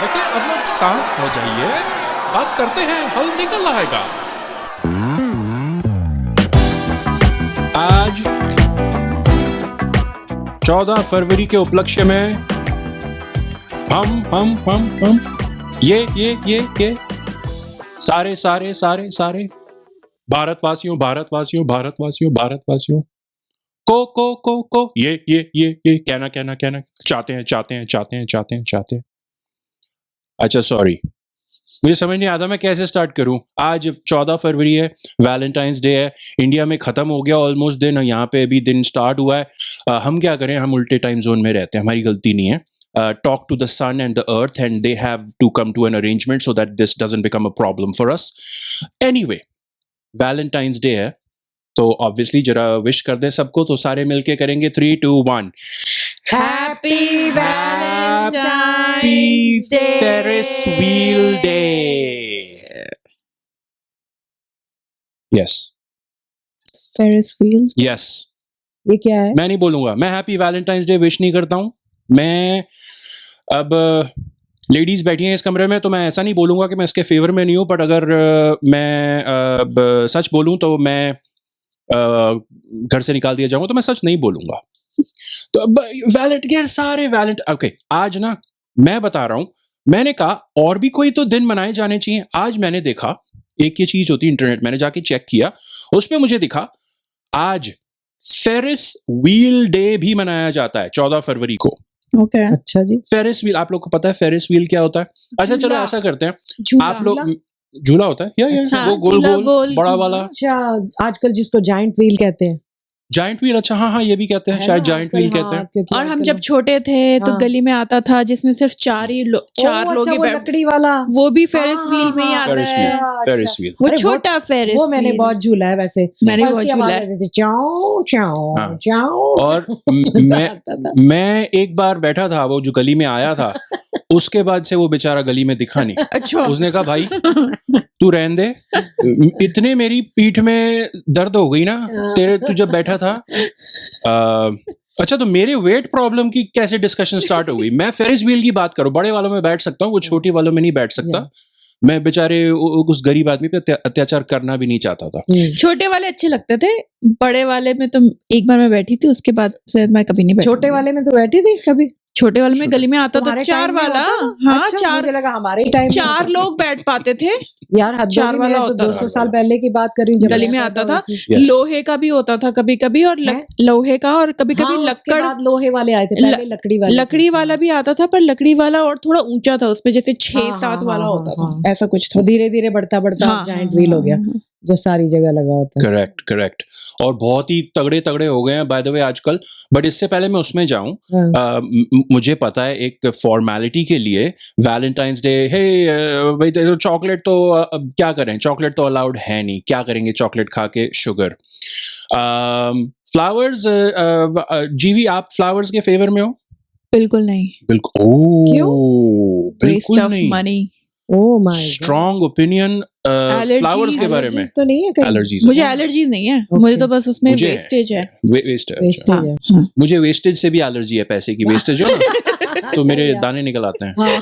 देखिए अब लोग शांत हो जाइए, बात करते हैं, हल निकल आएगा। आज 14 फरवरी के उपलक्ष्य में हम ये सारे भारतवासियों को ये कहना चाहते हैं। अच्छा सॉरी, मुझे समझ नहीं आता मैं कैसे स्टार्ट करूं। आज 14 फरवरी है, वैलेंटाइंस डे है, इंडिया में खत्म हो गया ऑलमोस्ट दिन, यहाँ पे अभी दिन स्टार्ट हुआ है। हम क्या करें, हम उल्टे टाइम जोन में रहते हैं, हमारी गलती नहीं है। Talk to the sun and the earth and they have to come to an arrangement so that this doesn't become a problem for us. Anyway, Valentine's day है तो ऑब्वियसली जरा विश कर दें सबको, तो सारे मिलके करेंगे 3, 2, 1। Happy Valentine's Day. Ferris Wheel Day. Yes. Ferris wheels. Yes. ये क्या है? मैं नहीं बोलूंगा, मैं हैप्पी वैलेंटाइंस डे विश नहीं करता हूं। मैं अब लेडीज बैठी हैं इस कमरे में, तो मैं ऐसा नहीं बोलूंगा कि मैं इसके फेवर में नहीं हूं, बट अगर मैं सच बोलूं तो मैं घर से निकाल दिया जाऊंगा तो मैं सच नहीं बोलूंगा। तो ओके, आज ना मैं बता रहा हूं, मैंने कहा और भी कोई तो दिन मनाए जाने चाहिए। आज मैंने देखा, एक ये चीज होती है इंटरनेट, मैंने जाके चेक किया, उसमें मुझे दिखा आज फेरिस व्हील डे भी मनाया जाता है 14 फरवरी को। Okay. अच्छा जी। फेरिस व्हील, आप लोग को पता है फेरिस व्हील क्या होता है? अच्छा चलो ऐसा करते हैं, झूला। आप लोग झूला होता है या हाँ, वो गोल झूला गोल गोल। बड़ा वाला अच्छा, आजकल जिसको जाइंट व्हील कहते हैं। Giant wheel. अच्छा हाँ ये भी कहते हैं, है शायद ना, जाइंट आजकल, व्हील हाँ, कहते हैं। क्योंकि और हम आजकल- जब छोटे थे तो हाँ। गली में आता था जिसमें सिर्फ चार लोग अच्छा, ही वो बैठ, लकड़ी वाला। वो भी फेरिस हाँ, व्हील में ही हाँ, आता फेरिस है। व्हील, अच्छा। Ferris wheel. वो अरे छोटा फेरिस वो मैंने व्हील। बहुत झूला है वैसे। मैंने और बहुत उसकी झूला आवाज है। आती थी, चाओ चाओ हाँ। चाओ। और मजा आता था। मैं एक बार बैठा था, वो जो गली में आया था, उसके बाद से वो बेचारा गली में दिखा नहीं। अच्छा। उसने कहा भाई तू रहने दे, इतने मेरी पीठ में दर्द हो गई ना तेरे, तू जब बैठा था। अच्छा तो मेरे वेट प्रॉब्लम की कैसे डिस्कशन स्टार्ट हो गई? मैं फेरिस व्हील की बात करूं, बड़े वालों में बैठ सकता हूं, वो छोटे वालों में नहीं बैठ सकता। मैं बेचारे उस गरीब आदमी पे अत्याचार करना भी नहीं चाहता था। छोटे वाले अच्छे लगते थे, बड़े वाले में तो एक बार मैं बैठी थी, उसके बाद से मैं कभी नहीं बैठी। छोटे वाले में तो बैठी थी कभी? छोटे वाले में गली में आता तो तुम्हारे चार टाइम में वाला, होता था? हाँ अच्छा, चार, मुझे लगा हमारे ही टाइम में चार होता था। लोग बैठ पाते थे। यार हद चार होगी, वाला मैं तो होता 200 था। साल पहले की बात कर रही हूँ जब गली मैं में पैदा आता था। हुई थी। Yes. लोहे का भी होता था कभी कभी, और है? लोहे का, और कभी कभी हाँ, उसके लकड़, बाद लोहे वाले आए थे, पहले लकड़ी वाले लकड़ी थे। वाला भी आता था, पर लकड़ी वाला और थोड़ा ऊंचा था, उसपे जैसे 6-7 हाँ, वाला हाँ, होता हाँ, था, ऐसा कुछ था। तो धीरे धीरे बढ़ता हाँ, जाइंट हाँ, व्हील हो गया, हाँ, जो सारी जगह लगा होता है। करेक्ट। और बहुत ही तगड़े तगड़े हो गए हैं बाय द वे आजकल। बट इससे पहले मैं उसमें जाऊं, हाँ। मुझे पता है एक फॉर्मेलिटी के लिए वैलेंटाइंस डे, हे भाई चॉकलेट तो अब क्या करें, चॉकलेट तो अलाउड है नहीं, क्या करेंगे चॉकलेट खा के, शुगर। फ्लावर्स, जीवी आप फ्लावर्स के फेवर में हो? बिल्कुल नहीं। बिल्कुल। क्यों? वेस्ट बिल्कुल ऑफ नहीं। Money. Oh my God. Strong opinion flowers के बारे में। एलर्जीज तो नहीं है कहीं? एलर्जीज मुझे एलर्जीज नहीं है, मुझे तो बस उसमें मुझे है। वेस्टेज है। वेस्टेज वेस्टेज है। हाँ। मुझे वेस्टेज से भी एलर्जी है, पैसे की वेस्टेज हो ना तो मेरे दाने निकल आते हैं।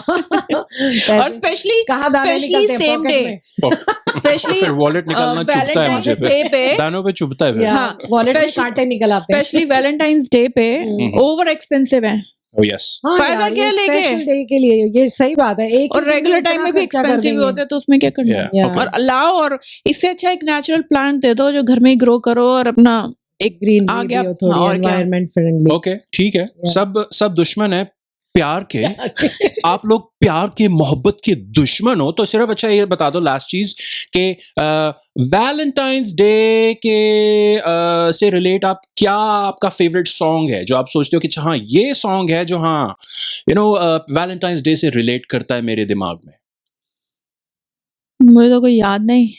और स्पेशली कहाँ दाने निकलते हैं? सेम डे, पॉकेट में। स्पेशली फिर वॉलेट निकालना चुभता है मुझे, डे पे, फिर दानों पे चुभता है फिर। या हाँ, वॉलेट में special- कांटे निकल आते हैं। स्पेशली वैलेंटाइंस डे पे ओवर एक्सपेंसिव है। Oh yes. हाँ फायदा यार, क्या ये लेके? स्पेशल डे के लिए ये सही बात है। एक और रेगुलर टाइम में भी एक्सपेंसिव होते हैं, तो उसमें क्या करना है? Yeah, okay. और लाओ, और इससे अच्छा एक नेचुरल प्लांट दे दो जो घर में ही ग्रो करो, और अपना एक ग्रीन आ भी गया, हो, थोड़ी और क्या? Environment friendly. ओके ठीक है, सब दुश्मन है प्यार के। आप लोग प्यार के, मोहब्बत के दुश्मन हो, तो सिर्फ अच्छा ये बता दो लास्ट चीज के वैलेंटाइंस डे के से रिलेट आप क्या, आपका फेवरेट सॉन्ग है जो आप सोचते हो कि हाँ ये सॉन्ग है जो हाँ वैलेंटाइंस डे से रिलेट करता है मेरे दिमाग में? मुझे तो कोई याद नहीं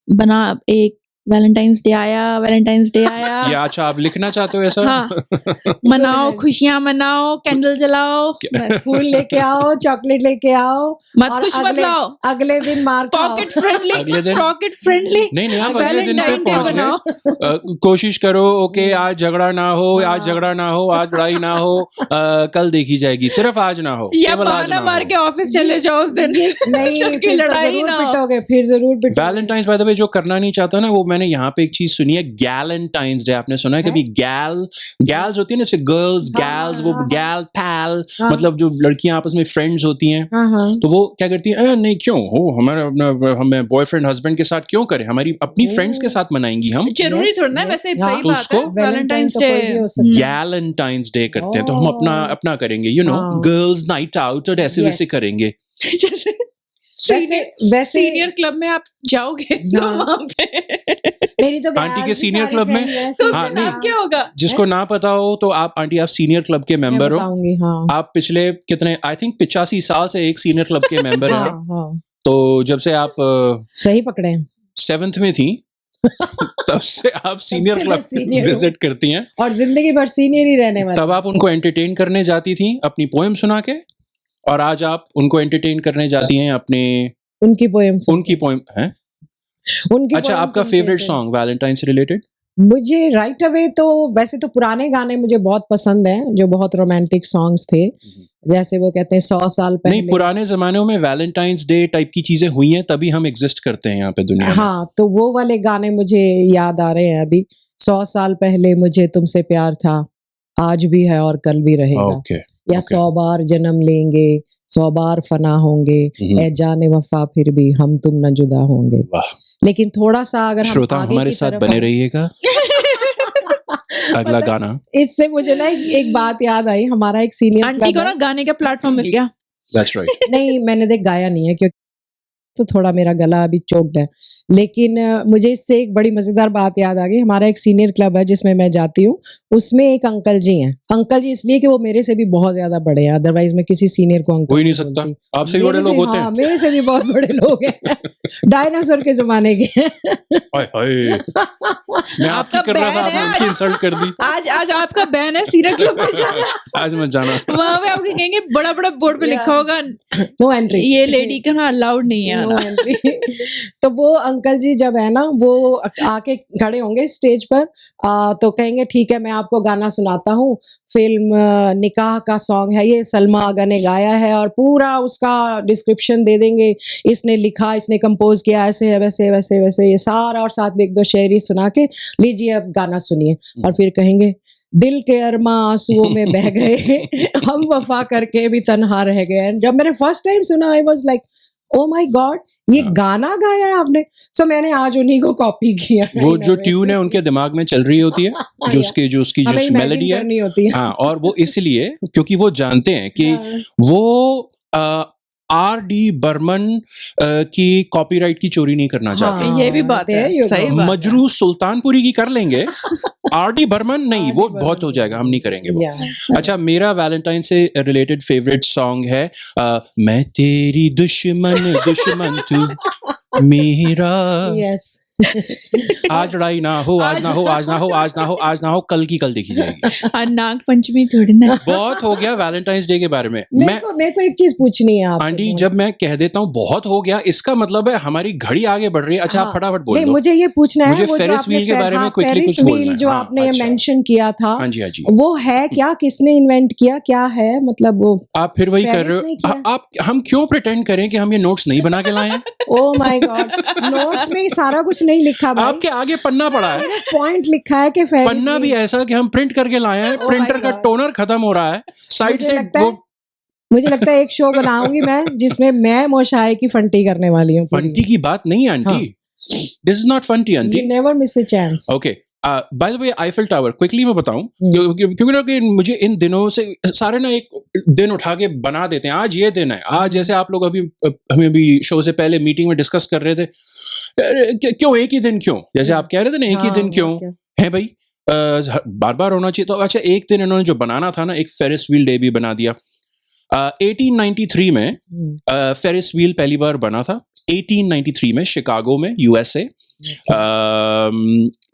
बना। एक वैलेंटाइंस डे आया, वैलेंटाइंस डे आया। या अच्छा आप लिखना चाहते हो ऐसा? हाँ, मनाओ, खुशियां मनाओ, कैंडल जलाओ, फूल लेके आओ, चॉकलेट लेके आओ, मत और कुछ मत अगले लाओ, अगले दिन मार खाओ। पॉकेट फ्रेंडली, अगले दिन पॉकेट फ्रेंडली नहीं नहीं आप अगले दिन पे वैलेंटाइन डे पहुंच बनाओ। गए। कोशिश करो ओके आज झगड़ा ना हो, आज झगड़ा ना हो, आज लड़ाई ना हो, कल देखी जाएगी, सिर्फ आज ना हो, या केवल आज बहाना ना मार हो। के ऑफिस चले जाओ उस दिन। नहीं कि फिर तो लड़ाई जरूर ना हो। पिटोगे, फिर जरूर पिटोगे। वैलेंटाइंस बाय द वे जो करना नहीं चाहता ना, वो मैंने यहाँ पे एक चीज सुनी है, गैलेंटाइंस डे। आपने सुना है कभी? गैल्स होती है ना, जैसे गर्ल्स गैल्स, वो गैल पैल, मतलब जो लड़कियां आपस में फ्रेंड्स होती हैं, तो वो क्या करती है, नहीं क्यों हो, हमारे अपना हमें बॉयफ्रेंड हस्बैंड के साथ क्यों करें, हमारी अपनी फ्रेंड्स के साथ मनाएंगी हम। जरूरी थोड़ा ना, yes, वैसे हाँ। सही तो बात है। उसको वैलेंटाइंस तो डे कोई भी हो सकता है। गैलेंटाइंस डे करते हैं, तो हम अपना अपना करेंगे, यू नो, हाँ। गर्ल्स नाइट आउट और ऐसे वैसे Yes. करेंगे। जैसे वैसे वैसे सीनियर क्लब में आप जाओगे तो हाँ। वहाँ पे मेरी तो आंटी के girls senior सारी club में? friends हैं, तो उसका हाँ, सीनियर नाम नहीं। क्या होगा? जिसको ना पता हो तो आप आंटी, आप सीनियर क्लब के मैं मेंबर हो। बताऊंगी। हाँ आप पिछले कितने, आई थिंक 85 साल से एक सीनियर क्लब के मेंबर हैं हाँ आप। हाँ तो जब से आप सही पकड़े हैं। 7th में थी तब से आप सीनियर मैं क्लब senior हूँ। विजिट करती हैं। और जिंदगी भर सीनियर ही रहने वाले। तब आप उनको एंटरटेन करने जाती थी अपनी पोएम सुना के, और आज आप उनको एंटरटेन करने जाती हैं अपने उनकी पोएम उनकी पोएम है। उनकी अच्छा, poem आपका सुनते फेवरेट थे। सॉन्ग वैलेंटाइन से रिलेटेड? मुझे राइट अवे तो वैसे तो पुराने गाने मुझे बहुत पसंद हैं, जो बहुत रोमांटिक सॉन्ग्स थे, जैसे वो कहते हैं 100 साल पहले। नहीं, पुराने जमानों में वैलेंटाइंस डे टाइप की चीजें हुई हैं, तभी हम एग्जिस्ट करते हैं यहाँ पे दुनिया में। हाँ, तो वो वाले गाने मुझे याद आ रहे हैं अभी। 100 साल पहले मुझे तुमसे प्यार था, आज भी है और कल भी रहेगा। ओके, या 100 बार जन्म लेंगे, 100 बार फना होंगे, ए जाने वफा फिर भी हम तुम न जुदा होंगे। वाह। लेकिन थोड़ा सा अगर हम श्रोता आगे हमारे की साथ तरफ बने आए- रहिएगा। अगला गाना। इससे मुझे ना एक बात याद आई, हमारा एक सीनियर आंटी को ना गाने का प्लेटफॉर्म मिल गया। That's right. नहीं, मैंने देख गाया नहीं है क्योंकि तो थोड़ा मेरा गला अभी चोक्ड है, लेकिन मुझे इससे एक बड़ी मजेदार बात याद आ गई। हमारा एक सीनियर क्लब है जिसमें मैं जाती हूँ, उसमें एक अंकल जी हैं। अंकल जी इसलिए कि वो मेरे से भी बहुत ज्यादा बड़े हैं, अदरवाइज मैं किसी सीनियर को अंकल हो ही नहीं नहीं सकता, बोलती। आपसे भी बड़े मेरे लोग से- होते हाँ, हैं। मेरे से भी बहुत बड़े लोग हैं, डायनासोर के जमाने के हैं। हाय हाय, मैं आपकी आपका कर रहा था, बैन है आपने उनकी आज। इंसल्ट कर दी। आज आपका बैन है सीनियर क्लब में जाना। आज मत जाना। वहां पे आपके कहेंगे बड़ा बड़ा बोर्ड पे लिखा होगा नो एंट्री, ये लेडी का ना अलाउड नहीं है नो आना। एंट्री। तो वो अंकल जी जब है ना, वो आके खड़े होंगे स्टेज पर, तो कहेंगे ठीक है मैं आपको गाना सुनाता हूँ, फिल्म निकाह का सॉन्ग है ये, सलमा आगा ने गाया है, और पूरा उसका डिस्क्रिप्शन दे देंगे, इसने लिखा, इसने कंपोज किया, ऐसे है, वैसे वैसे वैसे, ये सारा, और साथ में एक दो शेरी सुना के लीजिए अब गाना सुनिए, और फिर कहेंगे दिल के अरमा आंसुओं में बह गए, हम वफा करके भी तन्हा रह गए। जब मैंने फर्स्ट टाइम सुना, I was like oh my God, ये गाना गाया है आपने। सो मैंने आज उन्हीं को कॉपी किया। वो जो ट्यून है उनके दिमाग में चल रही होती है, जो उसकी जो हमें imagine मेलोडी है, करनी होती है। हाँ, और वो इसलिए क्योंकि वो जानते हैं कि वो R.D. बर्मन की कॉपीराइट की चोरी नहीं करना चाहते। हाँ, ये भी बात है, there you सही go. बात है। मजरू सुल्तानपुरी की कर लेंगे, R.D. बर्मन नहीं, वो R.D. बहुत हो जाएगा, हम नहीं करेंगे वो। Yeah. अच्छा, मेरा वैलेंटाइन से रिलेटेड फेवरेट सॉन्ग है मैं तेरी दुश्मन दुश्मन तू मेरा, Yes. आज लड़ाई ना हो, आज ना हो, आज ना हो, आज ना हो, आज ना हो, कल की कल देखी जाएगी। नाग पंचमी थोड़ी ना। बहुत हो गया वैलेंटाइंस डे के बारे में। मेरे को एक चीज पूछनी है आपसे। आंटी, जब मैं कह देता हूँ बहुत हो गया, इसका मतलब है हमारी घड़ी आगे बढ़ रही है। अच्छा, आप हाँ, फटाफट बोल नहीं, दो। मुझे ये पूछना है, मुझे वो जो फेरिस आपने व्हील के बारे में हाँ, quickly फेरिस कुछ बोलना व्हील है। जो हाँ, आपने अच्छा। मेंशन किया था, हाँ जी, हाँ जी। वो है क्या, किसने इन्वेंट किया, क्या है, मतलब वो आप फिर वही कर फेरिस रहे ने हो। किया? आप हम क्यों प्रिटेंड करें कि हम ये नोट्स नहीं बना के लाए हैं? ओ माय गॉड, नोट्स में ही सारा कुछ नहीं लिखा भाई, आपके आगे पन्ना पड़ा है, पॉइंट लिखा है कि फेरिस पन्ना भी व्हील। ऐसा कि हम प्रिंट करके लाए हैं, Oh my प्रिंटर का God. टोनर खत्म हो रहा है, साइड मुझे से लगता है- वो मुझे लगता है एक शो बनाऊंगी मैं जिसमें मैं मोशाए की फंटी करने वाली हूँ। फंटी की बात नहीं है aunty, this is not funny aunty. You never miss a chance. Okay, by the way Eiffel tower quickly मैं बताऊं, क्योंकि ना कि मुझे इन दिनों से सारे ना एक दिन उठा के बना देते हैं, आज ये दिन है, आज जैसे आप लोग अभी हमें भी शो से पहले मीटिंग में डिस्कस कर रहे थे, क्यों एक ही दिन, क्यों, जैसे आप कह रहे थे ना एक ही दिन क्यों है भाई, बार बार होना चाहिए। तो अच्छा, एक दिन इन्होंने जो बनाना था ना, एक फेरिस व्हील डे भी बना दिया। 1893 में फेरिस व्हील पहली बार बना था। 1893 में शिकागो में, यूएसए।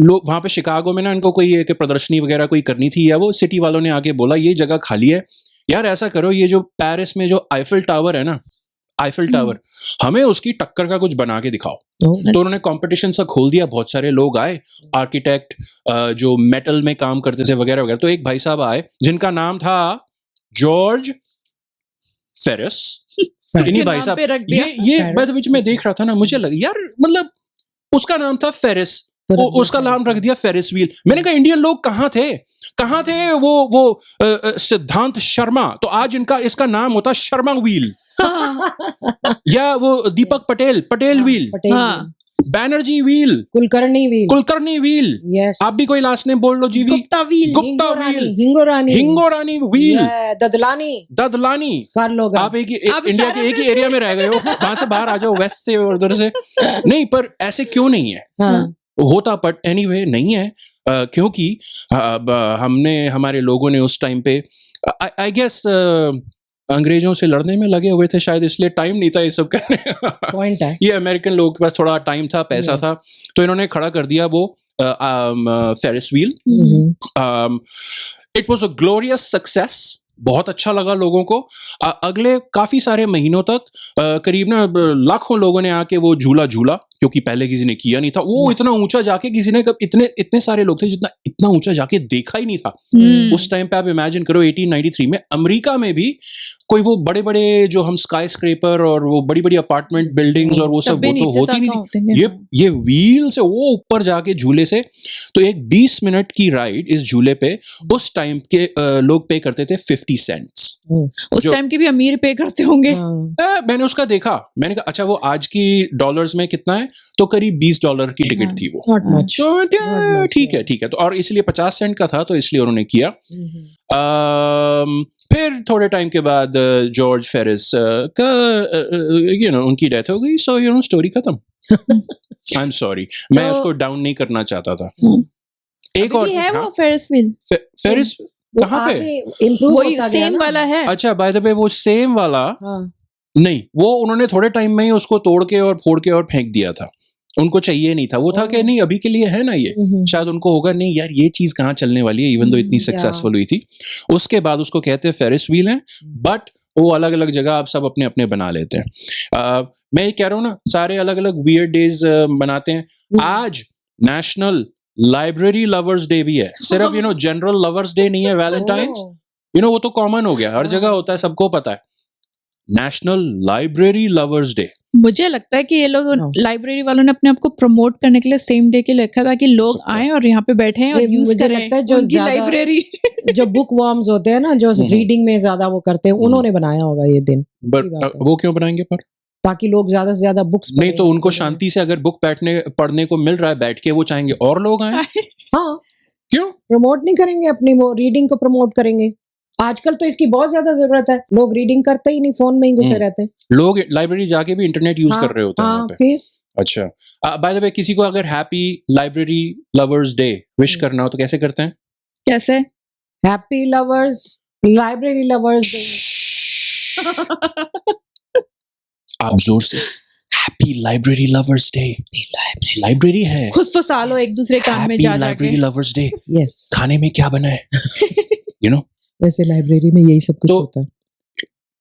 लोग वहां पे शिकागो में ना, इनको कोई एक प्रदर्शनी वगैरह कोई करनी थी, या वो सिटी वालों ने आके बोला ये जगह खाली है यार, ऐसा करो ये जो पेरिस में जो आईफिल टावर है ना, आईफिल टावर, हमें उसकी टक्कर का कुछ बना के दिखाओ। तो उन्होंने कंपटीशन सा खोल दिया, बहुत सारे लोग आए, आर्किटेक्ट जो मेटल में काम करते थे वगैरह वगैरह। तो एक भाई साहब आए जिनका नाम था जॉर्ज फेरिस। इन्हीं भाई साहब, ये बाद बीच में देख रहा था ना, मुझे लगा यार मतलब उसका नाम था फेरिस, उसका नाम रख दिया फेरिस व्हील। मैंने कहा इंडियन लोग कहाँ थे वो सिद्धांत शर्मा, तो आज इसका नाम होता शर्मा व्हील। या वो Deepak Patel wheel, Banerjee wheel, Kulkarni wheel, आप भी कोई लास्ट नेम बोल लो, जीवी, गुप्ता व्हील, हिंगोरानी व्हील, ददलानी कर लो। आप इंडिया के एक ही एरिया में रह गए हो, वहां से बाहर आ जाओ, वेस्ट से उधर से नहीं। पर ऐसे क्यों नहीं है? होता, बट एनीवे नहीं है, क्योंकि हमने, हमारे लोगों ने उस टाइम पे आई गेस अंग्रेजों से लड़ने में लगे हुए थे शायद, इसलिए टाइम नहीं था ये सब करने का। पॉइंट है, ये अमेरिकन लोगों के पास थोड़ा टाइम था, पैसा था, तो इन्होंने खड़ा कर दिया वो Ferris wheel. It was a glorious success, बहुत अच्छा लगा लोगों को। अगले काफी सारे महीनों तक करीब ना लाखों लोगों ने आके वो झूला, क्योंकि पहले किसी ने किया नहीं था वो इतना ऊंचा जाके, किसी ने इतने सारे लोग थे जितना इतना ऊंचा जाके देखा ही नहीं था उस टाइम पे। आप इमेजिन करो 1893 में अमेरिका में भी कोई वो बड़े बड़े जो हम स्काई स्क्रेपर और वो बड़ी बड़ी अपार्टमेंट बिल्डिंग्स और वो सब वो तो होती नहीं थी। ये व्हील से वो ऊपर जाके झूले से, तो एक 20 मिनट की राइड इस झूले पे उस टाइम के लोग पे करते थे 50 सेंट्स। उस टाइम के भी अमीर पे करते होंगे। मैंने उसका देखा, मैंने कहा अच्छा वो आज की डॉलर्स में कितना है, तो करीब $20 की टिकट थी वो। तो ठीक है, तो और इसलिए 50 सेंट का था, तो इसलिए उन्होंने किया। फिर थोड़े टाइम के बाद जॉर्ज फेरिस का उनकी डेथ हो गई, सो स्टोरी खत्म। आई एम सॉरी, मैं उसको डाउन नहीं करना चाहता था। एक और है वो फेरिस व्हील, फेरिस कहाँ पे? वही सेम वाला है। अच्छा, बाय द वे वो सेम वाला नहीं, वो उन्होंने थोड़े टाइम में ही उसको तोड़ के और फोड़ के और फेंक दिया था, उनको चाहिए नहीं था। वो था कि नहीं अभी के लिए है ना ये, शायद उनको होगा नहीं यार ये चीज कहाँ चलने वाली है, इवन दो इतनी सक्सेसफुल हुई थी। उसके बाद उसको कहते हैं फेरिस व्हील है, बट वो अलग अलग जगह आप सब अपने अपने बना लेते हैं। मैं ये कह रहा हूँ ना, सारे अलग अलग वियर्ड डेज बनाते हैं। आज नेशनल लाइब्रेरी लवर्स डे भी है, सिर्फ जनरल लवर्स डे नहीं है, वैलेंटाइंस वो तो कॉमन हो गया, हर जगह होता है, सबको पता है। नेशनल लाइब्रेरी लवर्स डे, मुझे लगता है कि ये लोग लाइब्रेरी वालों ने अपने आप को प्रमोट करने के लिए सेम डे के लिखा था कि लोग आए और यहाँ पे बैठे हैं और यूज करें जो लाइब्रेरी। जो बुक वर्म्स होते हैं ना, जो रीडिंग में ज्यादा वो करते हैं, उन्होंने बनाया होगा ये दिन। वो क्यों बनाएंगे? पर ताकि लोग ज्यादा से ज्यादा बुक्स नहीं, तो उनको शांति से अगर बुक पढ़ने को मिल रहा है बैठ के, वो चाहेंगे और लोग आए। हाँ, क्यों प्रमोट नहीं करेंगे अपनी वो रीडिंग को प्रमोट करेंगे? आजकल तो इसकी बहुत ज्यादा जरूरत है, लोग रीडिंग करते ही नहीं, फोन में ही घुसे रहते हैं। लोग लाइब्रेरी जाके भी इंटरनेट यूज कर रहे होते हैं वहाँ पे। अच्छा, बाय द वे किसी को अगर happy library lovers day wish करना हो तो कैसे करते हैं? कैसे? Happy lovers library lovers day. आप जोर से, happy library lovers day. Library है, खुद फुसालो एक दूसरे काम में जा जाके। Library lovers day. यस, खाने में क्या बना है? वैसे लाइब्रेरी में यही सब कुछ होता है।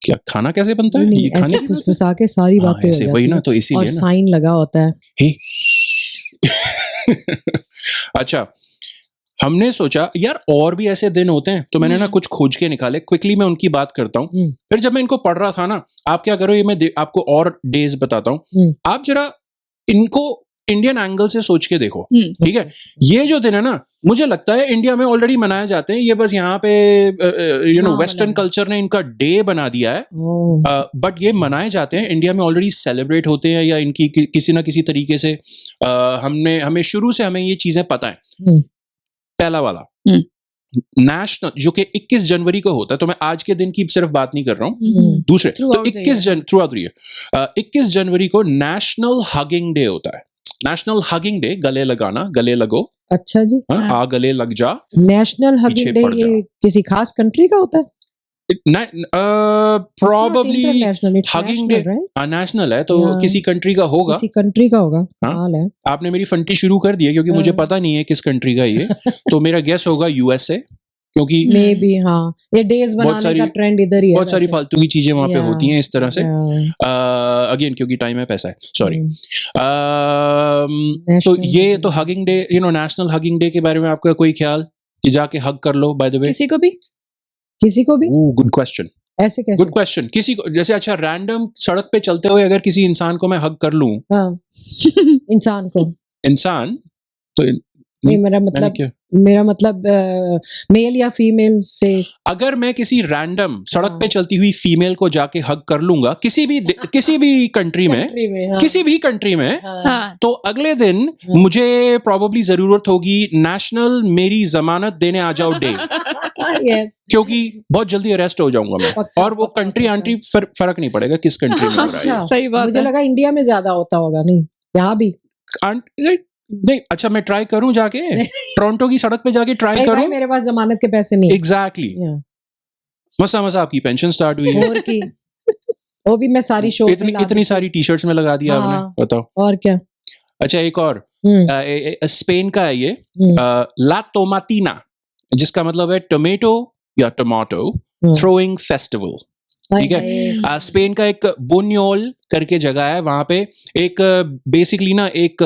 क्या खाना कैसे बनता है? ये खाने फुसफुसा के सारी बातें ऐसे वही ना, तो इसीलिए और साइन लगा होता है। अच्छा, हमने सोचा यार और भी ऐसे दिन होते हैं, तो मैंने ना कुछ खोज के निकाले, क्विकली मैं उनकी बात करता हूँ। फिर जब मैं इनको पढ़ रहा था ना, आप क्या करो, ये मैं आपको और डेज बताता हूँ, आप जरा इनको इंडियन एंगल से सोच के देखो, ठीक है? ये जो दिन है ना, मुझे लगता है इंडिया में ऑलरेडी मनाए जाते हैं, ये बस यहाँ पे वेस्टर्न कल्चर ने इनका डे बना दिया है, बट ये मनाए जाते हैं, इंडिया में ऑलरेडी सेलिब्रेट होते हैं, या इनकी किसी ना किसी तरीके से हमें शुरू से हमें ये चीजें पता है। पहला वाला नेशनल, जो कि 21 जनवरी को होता है, तो मैं आज के दिन की सिर्फ बात नहीं कर रहा हूँ, दूसरे तो 21 जनवरी को नेशनल हगिंग डे होता है। नेशनल हगिंग डे, गले लगाना, गले लगो। अच्छा जी, आ गले लग जा। नेशनल हगिंग डे ये किसी खास कंट्री का होता है? Probably international, it's Hugging national, Day right? National है तो Yeah. किसी कंट्री का होगा। किसी कंट्री का होगा, हाँ? हाल है। आपने मेरी फंटी शुरू कर दी है क्योंकि मुझे हाँ। पता नहीं है किस कंट्री का ये, तो मेरा गेस होगा यूएसए, क्योंकि मे बी, हाँ, ये डेज बहुत बनाने सारी का ट्रेंड इधर ही है बहुत सारी वैसे। फालतू की चीजें वहां पे Yeah. होती हैं इस तरह से। Yeah. अगेन क्योंकि टाइम है, पैसा है, सॉरी। तो National ये Hugging तो Day. Hugging day, national hugging day के बारे में आपका कोई ख्याल कि जाके हग कर लो? बाय द वे, किसी को भी किसी को भी गुड क्वेश्चन, ऐसे कैसे? Good question. किसी को जैसे, अच्छा, रैंडम सड़क पे चलते हुए अगर किसी इंसान को मैं हग कर लूं, हाँ, इंसान को इंसान तो नहीं, मेरा मैंने मतलब क्या, मेल या फीमेल से अगर मैं किसी रैंडम सड़क हाँ। पे चलती हुई फीमेल को जाके हग कर लूंगा किसी भी कंट्री में, कंट्री में, हाँ, किसी भी कंट्री में, हाँ, हाँ तो अगले दिन हाँ। मुझे प्रोबेबली जरूरत होगी नेशनल मेरी जमानत देने आ जाओ डे, yes, क्योंकि बहुत जल्दी अरेस्ट हो जाऊंगा मैं। पक्का, और वो पक्का, कंट्री पक्का। आंटी फर्क नहीं पड़ेगा किस कंट्री में हो रहा है। अच्छा, सही बात मुझे है। लगा इंडिया में ज्यादा होता होगा, नहीं यहाँ भी। नहीं, अच्छा, मैं ट्राई करूं जाके टोरंटो की सड़क पे जाके ट्राई नहीं भाई, करूं। मेरे पास जमानत के पैसे नहीं। Exactly, Yeah. मसा मसा आपकी पेंशन स्टार्ट हुई है। और की वो भी मैं सारी शो इतनी सारी टी शर्ट्स में लगा दिया हाँ। आपने, बताओ। और क्या। अच्छा, एक और स्पेन का है ये, हम्म। ला टोमाटीना, जिसका मतलब है टोमेटो या टोमेटो थ्रोइंग फेस्टिवल। ठीक है, स्पेन का एक बुन्योल करके जगह है, वहां पे एक बेसिकली ना एक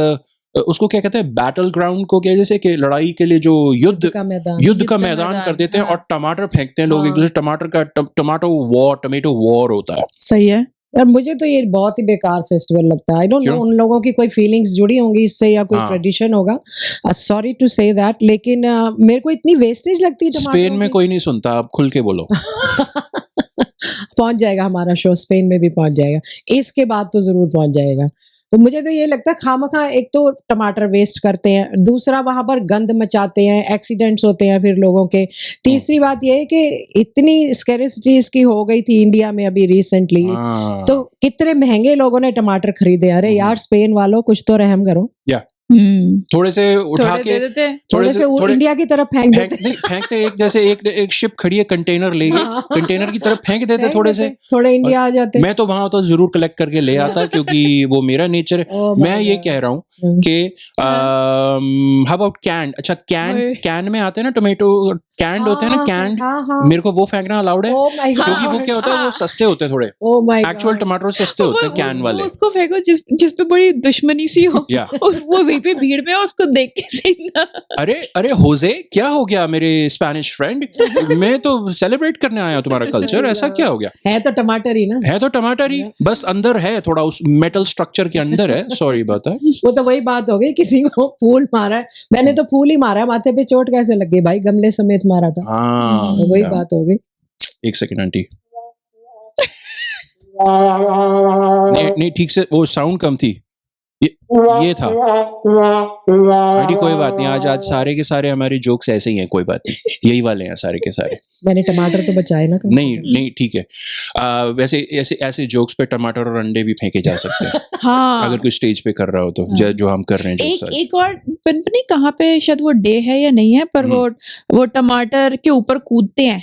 उसको क्या कहते हैं, बैटल ग्राउंड को, क्या जैसे कि लड़ाई के लिए जो युद्ध का मैदान, युद्ध का मैदान कर देते हैं, हाँ। और टमाटर फेंकते हैं लोग एक हाँ। दूसरे, टमाटो वॉर होता है। सही है। और मुझे तो ये बहुत ही बेकार फेस्टिवल लगता है। आई डोंट नो क्यों? उन लोगों की कोई फीलिंग्स जुड़ी होंगी इससे या कोई हाँ। ट्रेडिशन होगा, सॉरी टू से दैट, लेकिन मेरे को इतनी वेस्टेज लगती है टमाटरों स्पेन में की। कोई नहीं सुनता, आप खुल के बोलो। पहुंच जाएगा हमारा शो, स्पेन में भी पहुंच जाएगा, इसके बाद तो जरूर पहुंच जाएगा। तो मुझे तो ये लगता है खामखा एक तो टमाटर वेस्ट करते हैं, दूसरा वहां पर गंद मचाते हैं, एक्सीडेंट्स होते हैं फिर लोगों के, तीसरी बात ये है कि इतनी स्कैरिसिटी इसकी हो गई थी इंडिया में अभी रिसेंटली, हाँ। तो कितने महंगे लोगों ने टमाटर खरीदे। अरे यार स्पेन वालों, कुछ तो रहम करो। थोड़े से उठा थोड़े के दे देते। थोड़े से थोड़े इंडिया की तरफ फेंक देते। नहीं फेंकते, एक जैसे एक शिप खड़ी है कंटेनर लेके, हाँ। कंटेनर की तरफ फेंक देते फेंक थोड़े देते, से। थोड़े इंडिया आ जाते। मैं तो वहां तो जरूर कलेक्ट करके ले आता, क्योंकि वो मेरा नेचर है। Oh my मैं ये God. कह रहा हूँ हम्म। कि हाउ अबाउट कैन, अच्छा कैन में आते हैं ना टोमेटो, कैंड होते हैं ना, कैंड, हाँ, हाँ। मेरे को वो फेंकना अलाउड है, Oh my God. क्योंकि वो क्या होता है, वो सस्ते होते हैं थोड़े, Oh my एक्चुअल God. टमाटर सस्ते होते हैं कैन वाले। उसको फेंको जिस पे बड़ी दुश्मनी सी हो, या वो वहीं पे भीड़ में, उसको देख के सीखना। अरे होजे, क्या हो गया मेरे स्पेनिश फ्रेंड, मैं तो सेलिब्रेट करने आया हूँ तुम्हारा कल्चर, ऐसा क्या हो गया? है तो टमाटर ही ना, है तो टमाटर ही, बस अंदर है थोड़ा, उस मेटल स्ट्रक्चर के अंदर है। सॉरी बता, वो तो वही बात हो गई, किसी को फूल मारा है, मैंने तो फूल ही मारा है, माथे पे चोट कैसे लगी भाई, गमले समेत मारा था। हाँ, तो वही बात हो गई। एक सेकंड आंटी, नहीं ठीक से, वो साउंड कम थी, ये था आंटी। कोई बात नहीं, आज सारे के सारे हमारे जोक्स ऐसे ही हैं, कोई बात नहीं, यही वाले हैं सारे के सारे। मैंने टमाटर तो बचाए ना कम। नहीं ठीक है। वैसे ऐसे जोक्स पे टमाटर और अंडे भी फेंके जा सकते हैं, हाँ, अगर कोई स्टेज पे कर रहा हो तो, जो हम कर रहे हैं जोक्स आज। एक और पता नहीं कहाँ पे शायद वो डे है या नहीं है, पर वो टमाटर के ऊपर कूदते हैं।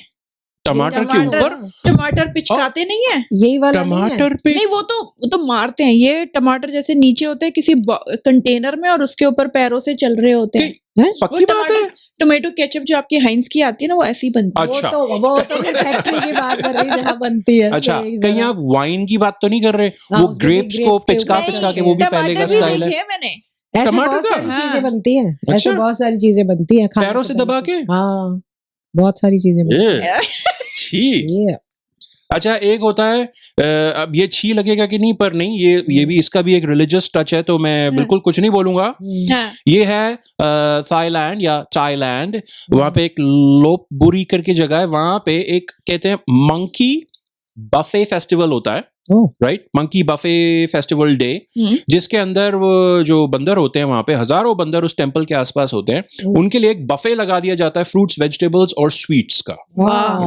टमाटर के ऊपर टमाटर पिचकाते नहीं है, यही वाला टमाटर पे? नहीं, वो तो मारते हैं। ये टमाटर जैसे नीचे होते हैं किसी कंटेनर में, और उसके ऊपर पैरों से चल रहे होते हैं। पक्की बात है? टोमेटो केचप जो आपकी हाइंस की आती है ना, वो ऐसी बनती है। अच्छा, वो तो फिर फैक्ट्री की बात कर रही है जहाँ बनती है। अच्छा, यही कहीं जरा। आप वाइन की बात तो नहीं कर रहे? हाँ, वो उसमें भी ग्रेप्स को grapes के पिचका ऊपर पिचका के, नहीं, वो भी पहले का टमाटर भी स्टाइल है। देखे हैं मैंने। ऐसे टमाटर बहुत का? सारी हाँ। चीजें बनती हैं, ऐसे अच्छा। बहुत सारी चीजें बनती हैं खाने पैरों से दबा के? हाँ, बहुत सारी चीजें बनती हैं। छी। ये अच्छा, एक होता है, अब ये छी लगेगा कि नहीं, पर नहीं, ये भी, इसका भी एक रिलीजियस टच है, तो मैं बिल्कुल कुछ नहीं बोलूंगा। हाँ, ये है थाईलैंड या थाईलैंड, वहां पे एक लोपबुरी करके जगह है, वहां पे एक कहते हैं मंकी बफे फेस्टिवल होता है, right, monkey buffet festival day, जिसके अंदर वो जो बंदर होते हैं, वहां पे हजारों बंदर उस टेम्पल के आसपास होते हैं, उनके लिए एक बफे लगा दिया जाता है फ्रूट्स, वेजिटेबल्स और स्वीट्स का,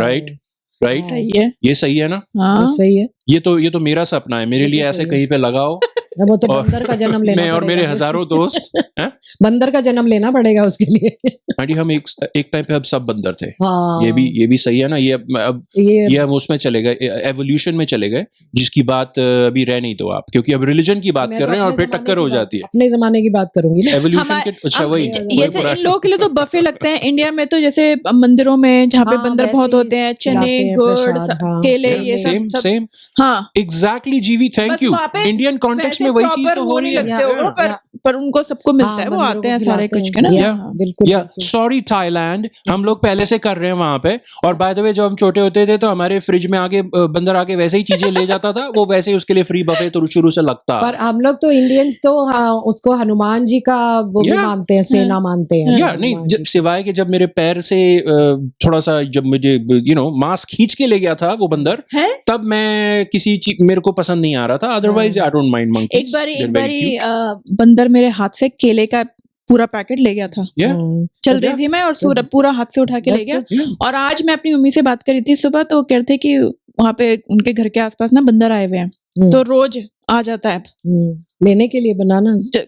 राइट। सही है, ये सही है ना? हाँ, सही है। ये तो मेरा सपना है, मेरे लिए ऐसे कहीं पे लगाओ वो तो और बंदर का जन्म लेना मैं और मेरे पड़ेगा। हजारों दोस्त हैं? बंदर का जन्म लेना पड़ेगा उसके लिए। आंटी हम एक टाइम पे अब सब बंदर थे। हाँ ये भी सही है ना। ये अब ये हम उसमें चले गए, एवोल्यूशन में चले गए, जिसकी बात अभी रह नहीं। तो आप क्योंकि अब रिलीजन की बात मैं कर तो रहे हैं और अपने फिर जमाने टक्कर की हो बात- जाती है। अपने जमाने की बात करूंगी ना। एवोल्यूशन के अच्छा वही जैसे इन लोगों के लिए तो बफे लगते हैं इंडिया में, तो जैसे मंदिरों में जहाँ पे हाँ, बंदर वैसे बहुत ही होते हैं, चने, खिलाते हैं गुड़, प्रसाद, हाँ, केले, ये सेम सब सेम हाँ एग्जैक्टली जीवी, थैंक बस यू। वहाँ पे इंडियन कॉन्टेक्स्ट वैसे में वही चीज प्रॉपर तो वो हो नहीं रही है। लगते होगा, या, पर उनको सबको मिलता हाँ, है, वो मंदिरों आते को हैं सारे खिलाते कुछ हैं। के ना। या, हाँ। बिल्कुल या बिल्कुल। सॉरी थाईलैंड, हम लोग पहले से कर रहे हैं वहां पे। और बाय द वे जब हम छोटे होते थे तो हमारे फ्रिज में आके बंदर आके वैसे ही चीजें ले जाता था, वो वैसे ही उसके लिए फ्री बफे तो शुरू से लगता। पर हम लोग तो इंडियंस तो हाँ, उसको हनुमान जी का वो भी या, मानते हैं, सेना मानते हैं या हनुमान नहीं, जी जब सिवाय के जब मेरे पैर से थोड़ा सा जब मुझे मांस खींच के ले गया था वो बंदर, है? तब मैं किसी चीज मेरे को पसंद नहीं आ रहा था। Otherwise I don't mind monkeys, एक बारी बंदर मेरे हाथ से केले का पूरा पैकेट ले गया था। हाँ, चल रही थी मैं और पूरा हाथ से उठा के ले बस गया। तो- और आज मैं अपनी मम्मी से बात करी थी सुबह, तो वो कह रहे थे कि वहाँ पे उनके घर के आसपास ना बंदर आए हुए हैं, हम्म, तो रोज आ जाता है लेने के लिए बनाना।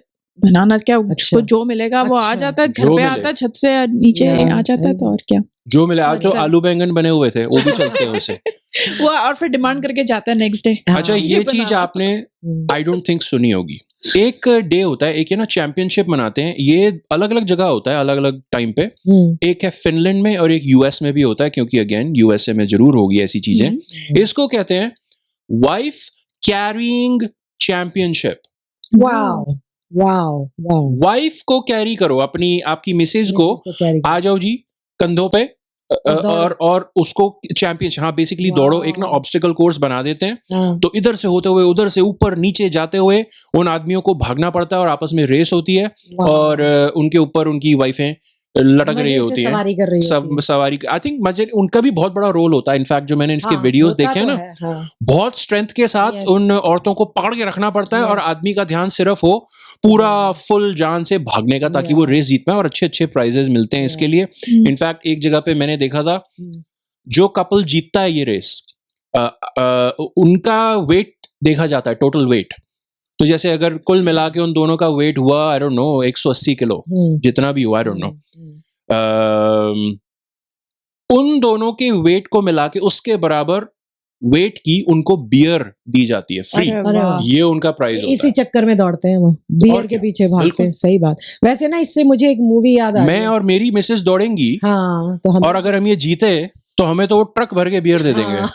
बनाना क्या, अच्छा। उसको जो मिलेगा वो आ अच्छा। जाता है, घर जो पे मिले। आता है, छत से नीचे या, आ जाता है, तो और क्या। जो मिले। आज तो आजकल- आलू बैंगन बने हुए थे, वो भी चलते हैं उसे। वो और फिर डिमांड करके जाता है नेक्स्ट डे। अच्छा, ये ये बना चीज दो। आपने आई डोंट थिंक सुनी होगी। एक डे होता है, एक है ना चैंपियनशिप मनाते हैं, ये अलग अलग जगह होता है, अलग अलग टाइम पे। एक है फिनलैंड में और एक यूएस में भी होता है, क्योंकि अगेन यूएसए में जरूर होगी ऐसी चीजें। इसको कहते हैं wife carrying championship. Wow wow wow. Wife को कैरी करो, अपनी आपकी मिसेज को, आ जाओ जी कंधों पे, और उसको चैंपियन, हाँ बेसिकली दौड़ो। एक ना ऑब्स्टिकल कोर्स बना देते हैं, हाँ, तो इधर से होते हुए उधर से ऊपर नीचे जाते हुए उन आदमियों को भागना पड़ता है और आपस में रेस होती है। और उनके ऊपर उनकी वाइफें लटक रही होती हैं, सवारी कर रही सब होती हैं। सवारी। आई थिंक मजे उनका भी बहुत बड़ा रोल होता है। इनफैक्ट जो मैंने इसके हाँ, वीडियोस होता देखे हैं तो ना, है, हाँ। बहुत स्ट्रेंथ के साथ Yes. उन औरतों को पकड़ के रखना पड़ता है और Yes. आदमी का ध्यान सिर्फ हो पूरा फुल जान से भागने का, ताकि वो Yeah. रेस जीत पाए और अच्छे अच्छे प्राइजेस मिलते हैं इसके लिए। इनफैक्ट एक जगह पे मैंने देखा था, जो कपल जीतता है ये रेस, उनका वेट देखा जाता है, टोटल वेट। तो जैसे अगर कुल मिला के उन दोनों का वेट हुआ, आई डोंट नो 180 किलो, जितना भी हुआ, आई डोंट नो, उन दोनों के वेट को मिला के उसके बराबर वेट की उनको बियर दी जाती है फ्री। अरे वाह। ये उनका प्राइज होता इसी है। चक्कर में दौड़ते हैं वो, बियर और के क्या? पीछे भागते बिल्कुल। हैं। सही बात। वैसे ना इससे मुझे एक मूवी याद आ मैं रही है। और मेरी मिसेस दौड़ेंगी, हाँ, तो हम और अगर हम ये जीते तो हमें तो वो ट्रक भर के बियर दे देंगे। हाँ।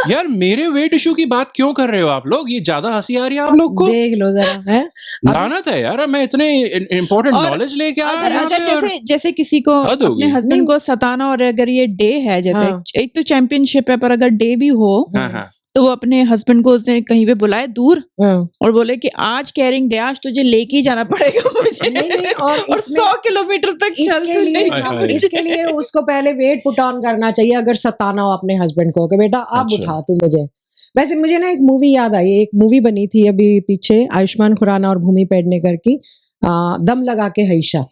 यार मेरे वेट इशू की बात क्यों कर रहे हो आप लोग? ये ज्यादा हंसी आ रही है आप लोग को? देख लो जरा है। लानत है यार, मैं इतने इंपॉर्टेंट और नॉलेज लेके आया अगर यहाँ अगर पे और- जैसे किसी को हद हो अपने गई। हस्बैंड को सताना, और अगर ये डे है जैसे, हाँ। एक तो चैंपियनशिप है, पर अगर डे भी हो हाँ हाँ तो वो अपने हस्बैंड को उसने कहीं पे बुलाए दूर हाँ। और बोले कि आज कैरिंग डे, आज तुझे लेके ही जाना पड़ेगा मुझे। नहीं, और और इसमें- 100 किलोमीटर तक चल इसके तू लिए लेके हाय। इसके लिए उसको पहले वेट पुट ऑन करना चाहिए, अगर सताना हो अपने हस्बैंड को कि बेटा अब अच्छा। उठा तू मुझे। वैसे मुझे ना एक मूवी याद आई, एक मूवी बनी थी अभी पीछे, आयुष्मान खुराना और भूमि पेडनेकर की, दम लगा के हईशा।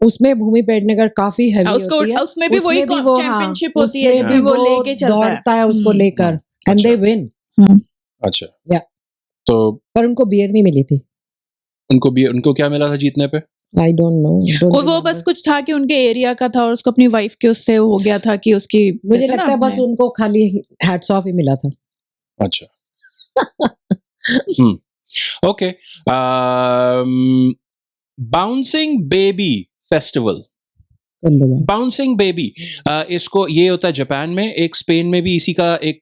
उसमें भूमि पेडनेकर काफी हैवी होती है, उसमें भी वही चैंपियनशिप होती है, उसमें भी जिसमें वो लेके चलता है। दौड़ता है उसको लेकर, एंड अच्छा। They win. अच्छा। या। तो पर उनको बियर नहीं मिली थी। उनको क्या मिला था जीतने पे? I don't know. वो बस कुछ था कि उनके एरिया का था और उसको अपनी वाइफ के उससे हो गया था कि उसकी, मुझे जैसे ना लगता है बस अपने- उनको खाली हैट्स ऑफ ही मिला था। अच्छा। ओके। Bouncing baby festival. कर लो बात। बाउंसिंग बेबी, इसको, ये होता है जापान में, एक स्पेन में भी इसी का एक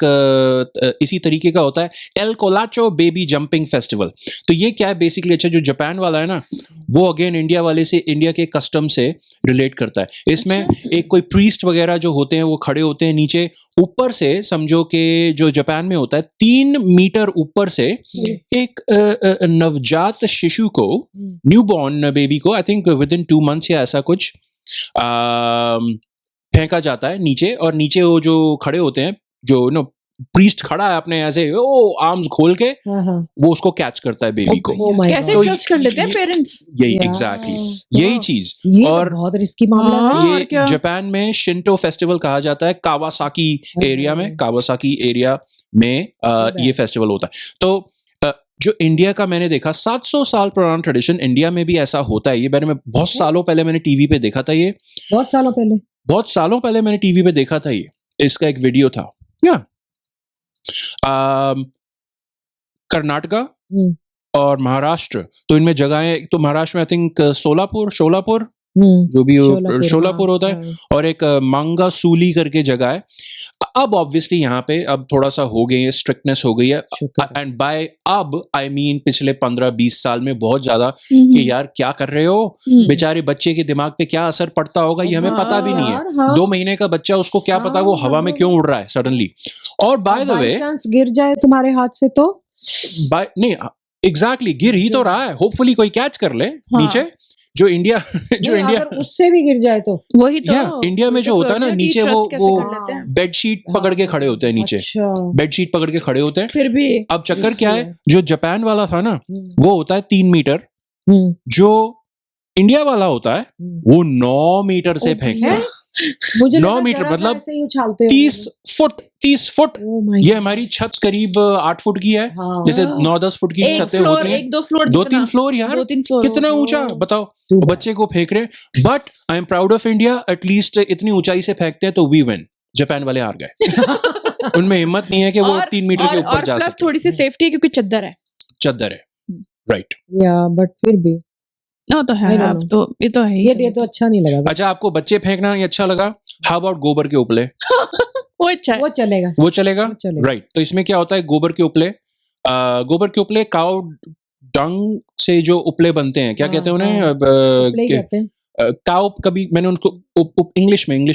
इसी तरीके का होता है, एल कोलाचो बेबी जंपिंग फेस्टिवल। तो ये क्या है बेसिकली? अच्छा, जो जापान वाला है ना, वो अगेन इंडिया वाले से, इंडिया के कस्टम से रिलेट करता है। इसमें एक कोई प्रीस्ट वगैरह जो होते हैं वो खड़े होते हैं नीचे, ऊपर से समझो कि जो जापान में होता है 3 मीटर ऊपर से एक नवजात शिशु को, न्यूबॉर्न बेबी को, I think with in 2 months या ऐसा कुछ, फेंका जाता है नीचे। और नीचे वो जो खड़े होते हैं, जो नो प्रीस्ट खड़ा है अपने ऐसे आर्म्स खोल के, हाँ, हाँ। वो उसको कैच करता है बेबी को। Oh my कैसे God. ट्रस्ट कर लेते हैं ये- पेरेंट्स। यही Yeah. एग्जैक्टली यही हाँ। चीज। ये और तो बहुत रिस्की मामला है। हाँ। और ये क्या? जापान में शिंटो फेस्टिवल कहा जाता है, कावासाकी एरिया में, कावासाकी एरिया में ये फेस्टिवल होता है। तो जो इंडिया का मैंने देखा 700 साल पुराना ट्रेडिशन, इंडिया में भी ऐसा होता है। ये मैंने बहुत सालों पहले मैंने टीवी पे देखा था। ये बहुत सालों पहले मैंने टीवी पे देखा था। ये इसका एक वीडियो था। या कर्नाटका और महाराष्ट्र, तो इनमें जगहें, तो महाराष्ट्र में आई थिंक शोलापुर जो भी शोलापुर होता है, और एक मांगासूली करके जगह है। अब ऑब्वियसली यहाँ पे अब थोड़ा सा हो गई है, स्ट्रिक्टनेस हो गई है, एंड बाय अब आई मीन पिछले 15-20 साल में बहुत ज्यादा कि यार क्या कर रहे हो, बेचारे बच्चे के दिमाग पे क्या असर पड़ता होगा ये हमें पता भी नहीं है। 2 महीने का बच्चा, उसको क्या पता वो हवा में क्यों उड़ रहा है सडनली। और बाय द वे गिर जाए तुम्हारे हाथ से तो नहीं, एग्जैक्टली गिर ही तो रहा है, होपफुली कोई कैच कर ले नीचे। जो इंडिया अगर उससे भी गिर जाए तो वही तो इंडिया में जो होता है ना, नीचे वो बेडशीट पकड़ के खड़े होते हैं, नीचे बेडशीट पकड़ के खड़े होते हैं। फिर भी अब चक्कर क्या है, जो जापान वाला था ना वो होता है 3 मीटर, जो इंडिया वाला होता है वो 9 मीटर से फेंकता है। मुझे 9 मीटर मतलब 30 फुट। ये हमारी छत करीब 8 फुट की है, जैसे 9-10 फुट की छतें होती हैं, 2-3 फ्लोर यार, कितना ऊंचा बताओ, बच्चे को फेंक रहे। But I am proud of India, at least इतनी ऊंचाई से फेंकते हैं तो वी विन। जापान वाले हार गए। उनमें हिम्मत नहीं है कि वो 3 मीटर के ऊपर जा सके। थोड़ी सी सेफ्टी है क्योंकि चद्दर है, राइट। या बट फिर भी तो है, अब तो ये तो है, ये तो अच्छा नहीं लगा। अच्छा, आपको बच्चे फेंकना नहीं अच्छा लगा, हाउ अबाउट गोबर के उपले? वो अच्छा है, वो चलेगा राइट। तो इसमें क्या होता है, गोबर के उपले काउ डंग से जो उपले बनते हैं, क्या कहते हैं उन्हें, काउ, कभी मैंने उनको इंग्लिश में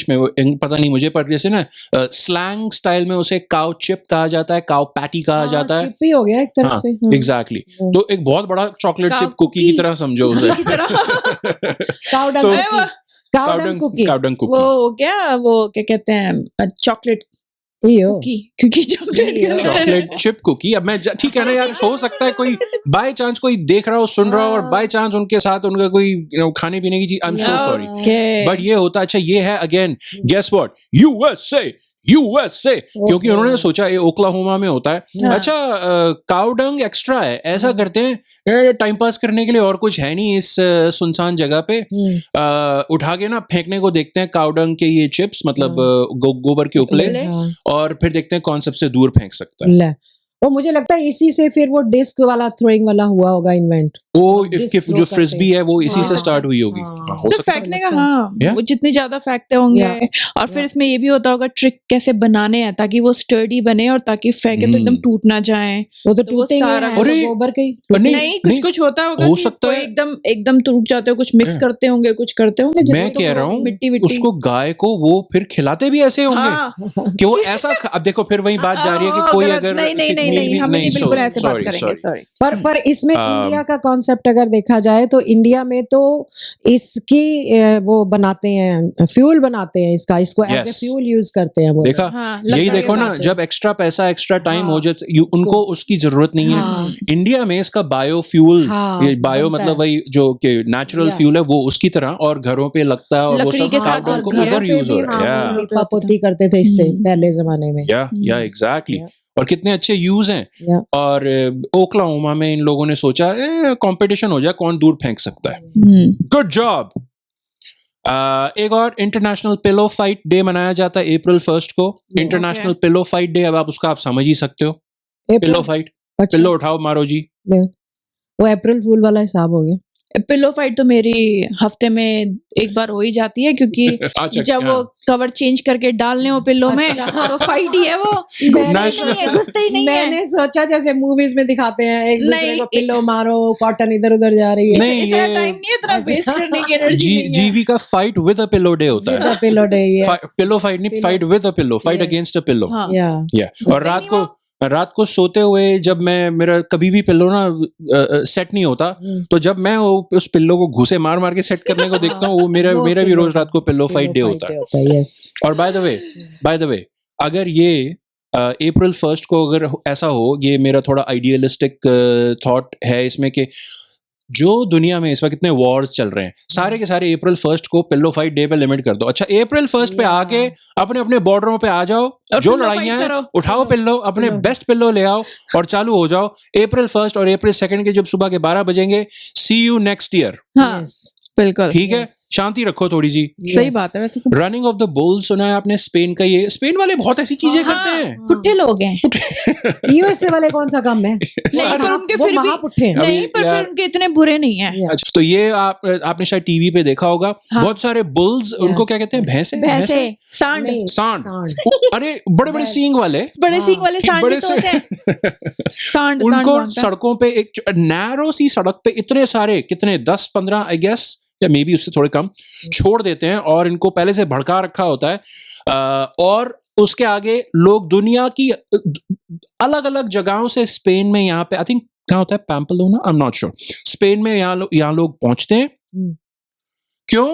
पता नहीं मुझे, पर जैसे ना स्लैंग स्टाइल में उसे काउ चिप कहा जाता है, काउ पैटी कहा जाता है, चिप ही हो गया एक तरह से। एग्जैक्टली। तो एक बहुत बड़ा चॉकलेट चिप कुकी की तरह समझो उसे। Cow dung cookie. वो क्या कहते हैं, चॉकलेट क्योंकि चॉकलेट चिप कुकी। अब मैं ठीक है ना यार, हो सकता है कोई बाय चांस कोई देख रहा हो, सुन रहा हो, और बाय चांस उनके साथ उनका कोई खाने पीने की चीज, I am so sorry, but ये होता। अच्छा, ये है अगेन, गेस व्हाट, यूएसए, क्योंकि उन्होंने सोचा ये ओक्लाहोमा में होता है। अच्छा, काउडंग एक्स्ट्रा है, ऐसा करते हैं टाइम पास करने के लिए, और कुछ है नहीं इस सुनसान जगह पे, उठा के ना फेंकने को देखते हैं काउडंग के ये चिप्स, मतलब गोबर के उपले, और फिर देखते हैं कौन सबसे दूर फेंक सकता है। वो मुझे लगता है इसी से फिर वो डिस्क वाला थ्रोइंग वाला हुआ होगा इन्वेंट। वो इसके जो फ्रिस्बी है वो इसी से स्टार्ट हुई होगी। सिर्फ फेंकने का, वो जितने ज्यादा फेंकते होंगे, और फिर इसमें ये भी होता होगा ट्रिक कैसे बनाने हैं ताकि वो स्टर्डी बने, और ताकि फेंके तो एकदम टूट ना जाए। वो तो टूटेंगे, गोबर के नहीं कुछ होता होगा, हो सकता है एकदम टूट जाते हो, कुछ मिक्स करते होंगे, कुछ करते होंगे। मैं कह रहा हूँ उसको, गाय को वो फिर खिलाते भी ऐसे होंगे कि वो ऐसा। अब देखो फिर वही बात जा रही है कि कोई अगर नहीं, हम बिल्कुल ऐसे बात करेंगे, सॉरी। पर इसमें इंडिया का कॉन्सेप्ट अगर देखा जाए तो इंडिया में तो इसकी वो बनाते हैं, फ्यूल बनाते हैं, इसको एज ए फ्यूल यूज करते हैं। देखा, यही देखो ना, जब एक्स्ट्रा पैसा, एक्स्ट्रा टाइम हो जाए, उनको उसकी जरूरत नहीं है। इंडिया में इसका बायोफ्यूल, बायो मतलब वही जो नेचुरल फ्यूल है, वो उसकी तरह, और घरों पे लगता है, और वो सब उधर यूज हो रहा है। पोती करते थे इससे पहले जमाने में। या एग्जैक्टली। और कितने अच्छे यूज हैं। और ओक्लाहोमा में इन लोगों ने सोचा कंपटीशन हो जाए, कौन दूर फेंक सकता है। Good job. एक और इंटरनेशनल पिलो फाइट डे मनाया जाता है April 1 को। इंटरनेशनल पिलो फाइट डे, अब आप उसका आप समझ ही सकते हो। पिलो फाइट, पिलो उठाओ मारो जी, वो अप्रैल फूल वाला हिसाब हो गया। पिलो फाइट तो मेरी हफ्ते में एक बार हो ही जाती है, क्योंकि जब वो कवर चेंज करके डालने हो पिलो में, तो फाइट ही है वो, घुसते ही नहीं है। मैंने सोचा जैसे मूवीज में दिखाते हैं, एक दूसरे को पिलो मारो, कॉटन इधर उधर जा रही है। नहीं, इतना टाइम नहीं है, इतना वेस्ट करने की एनर्जी नहीं है। जीवी का fight with a pillow day होता है। पिलो डे, पिलो फाइट नहीं, fight with a pillow, fight against a pillow. और रात को सोते हुए जब मेरा कभी भी पिल्लो ना सेट नहीं होता, तो जब मैं उस पिल्लो को घुसे मार मार के सेट करने को देखता हूँ, वो मेरा भी रोज रात को पिल्लो फाइट डे होता है। और बाय द वे अगर ये April 1 को अगर ऐसा हो, ये मेरा थोड़ा आइडियलिस्टिक थॉट है इसमें, कि जो दुनिया में इस वक्त कितने वॉर्स चल रहे हैं, सारे के सारे April 1 को पिल्लो फाइट डे पे लिमिट कर दो। अच्छा, April 1 पे आके अपने अपने बॉर्डरों पे आ जाओ, जो लड़ाइयां हैं उठाओ पिल्लो, अपने बेस्ट पिल्लो ले आओ और चालू हो जाओ। April 1 और April 2 के जब सुबह के 12 बजेंगे, सी यू नेक्स्ट ईयर। हाँ बिल्कुल, ठीक है, शांति रखो थोड़ी सी। सही बात है। वैसे तो रनिंग ऑफ द बुल्स सुना है आपने स्पेन का? ये स्पेन वाले बहुत ऐसी चीजें करते हैं, पुट्ठे लोग हैं। यूएसए वाले कौन सा कम है? नहीं, पर उनके वो फिर भी महापुट्ठे हैं। नहीं, पर फिर उनके इतने बुरे नहीं है। अच्छा, तो ये आपने शायद टीवी पे देखा होगा, बहुत सारे बुल्स, उनको क्या कहते हैं? भैंसे, भैंसे, सांड, नहीं, सांड। अरे बड़े बड़े सींग वाले, बड़े सींग वाले सांड ही तो होते हैं। सांड, उनको सड़कों पे एक नैरो सी सड़क पे इतने सारे, कितने 10-15 आई गेस, या मे बी उससे थोड़े कम, छोड़ देते हैं और इनको पहले से भड़का रखा होता है। और उसके आगे लोग दुनिया की अलग अलग जगहों से, स्पेन में यहाँ पे आई थिंक कहाँ होता है, Pamplona, I am not sure, Spain में यहाँ लोग पहुंचते हैं। क्यों?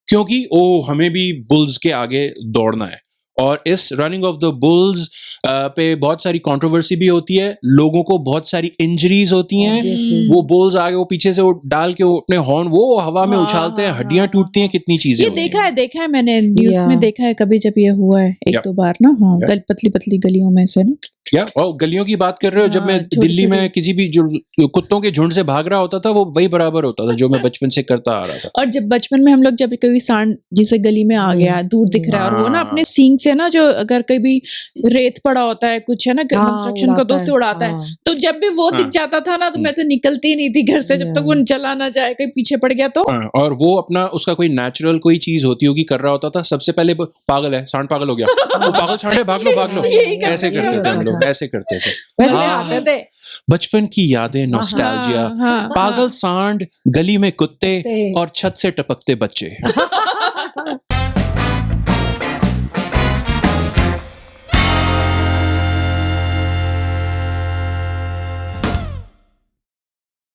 क्योंकि हमें भी बुल्स के आगे दौड़ना है। और इस रनिंग ऑफ द बुल्स पे बहुत सारी कंट्रोवर्सी भी होती है, लोगों को बहुत सारी इंजरीज होती हैं। वो बुल्स आगे, वो पीछे से वो डाल के वो अपने हॉर्न वो हवा में उछालते हैं, हड्डियां टूटती हैं, कितनी चीजें। ये देखा है मैंने न्यूज में, देखा है कभी जब ये हुआ है एक दो बार ना। हाँ, पतली पतली गलियों में से ना। और गलियों की बात कर रहे हो, जब मैं दिल्ली में किसी भी जो कुत्तों के झुंड से भाग रहा होता था, वो वही बराबर होता था जो मैं बचपन से करता आ रहा था। और जब बचपन में हम लोग जब कभी सांड जिसे गली में आ गया, दूर दिख रहा है, और वो ना अपने सींग से ना, जो अगर कभी रेत पड़ा होता है कुछ है ना कंस्ट्रक्शन का, तो उसे उड़ाता है। तो जब भी वो दिख जाता था ना, तो मैं तो निकलती ही नहीं थी घर से जब तक वो चला ना जाए, कहीं पीछे पड़ गया तो। और वो अपना उसका कोई नेचुरल कोई चीज होती होगी कर रहा होता था, सबसे पहले पागल है, सांड पागल हो गया, वो पागल सांड है, भाग लो भाग लो, ऐसे करते थे हम लोग, ऐसे करते थे। बचपन की यादें, नॉस्टैल्जिया, पागल सांड, गली में कुत्ते और छत से टपकते बच्चे।